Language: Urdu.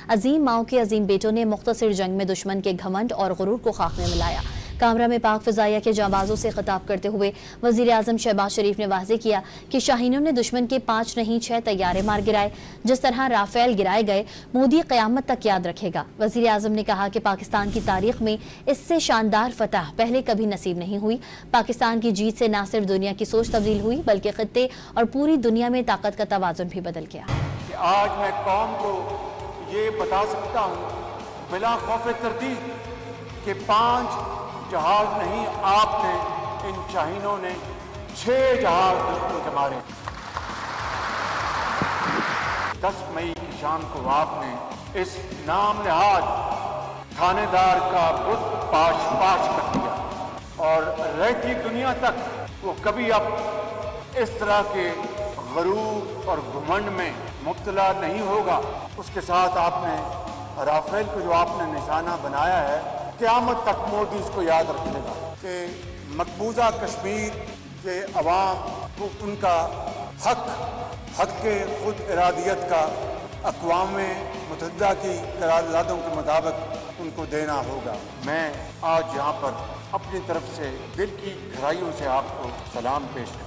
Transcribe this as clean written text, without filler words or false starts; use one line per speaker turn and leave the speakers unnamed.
عظیم ماؤں کے عظیم بیٹوں نے مختصر جنگ میں دشمن کے گھمنڈ اور غرور کو خاک میں ملایا۔ کامرا میں پاک فضائیہ کے جانبازوں سے خطاب کرتے ہوئے وزیر اعظم شہباز شریف نے واضح کیا کہ شاہینوں نے دشمن کے 5 نہیں 6 طیارے مار گرائے۔ جس طرح رافیل گرائے گئے، مودی قیامت تک یاد رکھے گا۔ وزیر اعظم نے کہا کہ پاکستان کی تاریخ میں اس سے شاندار فتح پہلے کبھی نصیب نہیں ہوئی۔ پاکستان کی جیت سے نہ صرف دنیا کی سوچ تبدیل ہوئی بلکہ خطے اور پوری دنیا میں طاقت کا توازن بھی بدل گیا۔
آج میں قوم کو یہ بتا سکتا ہوں بلا خوف تردید کہ 5 جہاز نہیں، آپ نے ان شاہینوں نے 6 جہاز دشمن کے مارے۔ 10 مئی کی شام کو آپ نے اس نام نہاد تھانے دار کا بت پاش کر دیا اور رہتی دنیا تک وہ کبھی اب اس طرح کے غرور اور گھمنڈ میں مبتلا نہیں ہوگا۔ اس کے ساتھ آپ نے رافیل کو جو آپ نے نشانہ بنایا ہے، قیامت تک مودی اس کو یاد رکھے گا کہ مقبوضہ کشمیر کے عوام کو ان کا حق کے خود ارادیت کا اقوام متحدہ کی قراردادوں کے مطابق ان کو دینا ہوگا۔ میں آج یہاں پر اپنی طرف سے دل کی گہرائیوں سے آپ کو سلام پیش کرتا ہوں۔